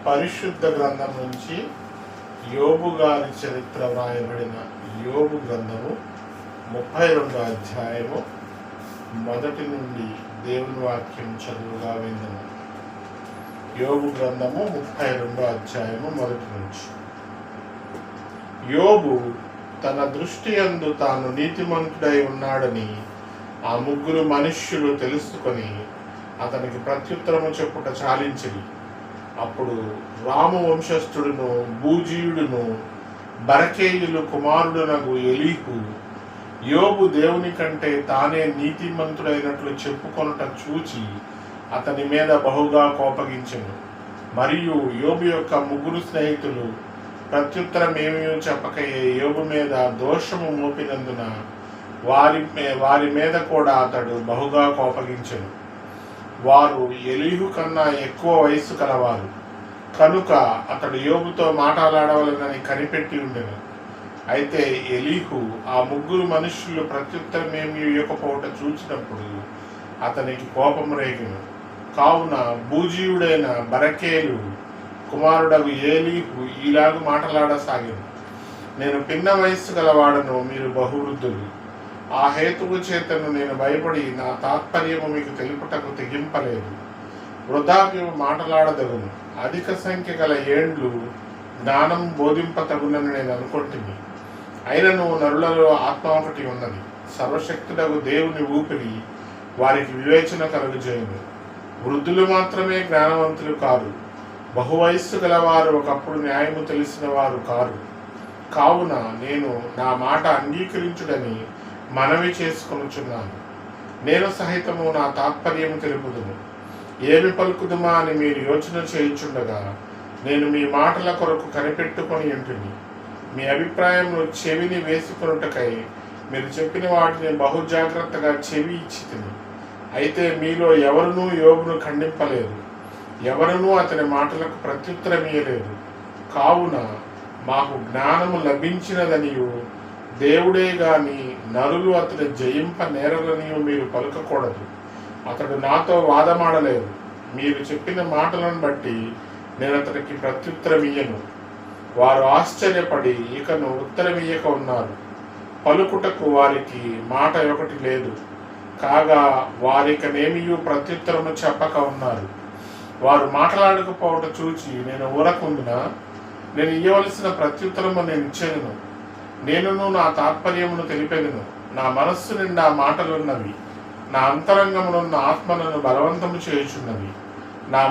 పరిశుద్ధ గ్రంథం నుంచి యోబు గారి చరిత్ర వ్రాయబడిన యోబు గ్రంథము 32వ అధ్యాయము మొదటి నుండి దేవుని వాక్యం చదువుగా విందుము. యోబు గ్రంథము 32వ అధ్యాయము మొదటి నుంచి. యోబు తన దృష్టి యందు తాను నీతిమంతుడై ఉన్నాడని ఆ ముగ్గురు మనుష్యులు తెలుసుకొని అతనికి ప్రత్యుత్తరము చెప్పుట చాలించిరి. అప్పుడు రాము వంశస్థుడును బూజీయుడును బరకేయులు కుమారుడునగు ఎలీహు యోబు దేవుని కంటే తానే నీతిమంతుడైనట్లు చెప్పుకొనుట చూచి అతని మీద బహుగా కోపగించెను. మరియు యోబు యొక్క ముగ్గురు స్నేహితులు ప్రత్యుత్తరం ఏమీ చెప్పకయే యోబు మీద దోషము మోపినందున వారి మీద కూడా అతడు బహుగా కోపగించెను. వారు ఎలీహు కన్నా ఎక్కువ వయస్సు కలవారు కనుక అతడు యోబుతో మాట్లాడవలనని కనిపెట్టి ఉండెను. అయితే ఎలీహు ఆ ముగ్గురు మనుష్యులు ప్రత్యుత్తరం ఏమీ ఇవ్వకపోవట చూచినప్పుడు అతనికి కోపం రేగెను. కావున బూజీయుడైన బరకేలు కుమారుడగు ఎలీహు ఇలాగ మాట్లాడసాగాను. నేను పిన్న వయస్సు గలవాడను, మీరు బహువృద్ధులు. ఆ హేతువు చేతను నేను భయపడి నా తాత్పర్యము మీకు తెలుపుటకు తెగింపలేదు. వృద్ధాప్యము మాటలాడదగును, అధిక సంఖ్య గల ఏండ్లు జ్ఞానం బోధింపతగునని నేను అనుకుంటుని. అయినను నరులలో ఆత్మ ఒకటి ఉన్నది, సర్వశక్తుడగు దేవుని ఊపిరి వారికి వివేచన కలుగజేయును. వృద్ధులు మాత్రమే జ్ఞానవంతులు కారు, బహువయస్సు గలవారు ఒకప్పుడు న్యాయము తెలిసిన వారు కారు. కావున నేను నా మాట అంగీకరించుడని మనవి చేసుకొనుచున్నాను. నేను సహితము నా తాత్పర్యము తెలుపుదును. ఏమి పలుకుదుమా అని మీరు యోచన చేయుచుండగా నేను మీ మాటల కొరకు కనిపెట్టుకొని ఉంటుని. మీ అభిప్రాయమును చెవిని వేసుకొనుటకై మీరు చెప్పిన వాటిని బహు జాగ్రత్తగా చెవి ఇచ్చితిని. అయితే మీలో ఎవరునూ యోబును ఖండింపలేదు, ఎవరునూ అతని మాటలకు ప్రత్యుత్తరం ఇయ్యలేదు. కావున మాకు జ్ఞానము లభించినదనియు దేవుడే గాని నరులు అతని జయింప నేరలనియు మీరు పలుకకూడదు. అతడు నాతో వాదమాడలేదు. మీరు చెప్పిన మాటలను బట్టి నేను అతనికి ప్రత్యుత్తరం ఇయ్యను. వారు ఆశ్చర్యపడి ఇకను ఉత్తరమియ్యక ఉన్నారు. పలుకుటకు వారికి మాట ఒకటి లేదు, కాగా వారికనేమియు ప్రత్యుత్తరము చెప్పక ఉన్నారు. వారు మాట్లాడకపోవట చూచి నేను ఊరకుందునా? నేను ఇయ్యవలసిన ప్రత్యుత్తరము నేను ఇచ్చేదను. నేనును నా తాత్పర్యమును తెలిపెదను. నా మనస్సు నిండా మాటలున్నవి, నా అంతరంగమునున్న ఆత్మలను బలవంతము చేయుచున్నవి. నా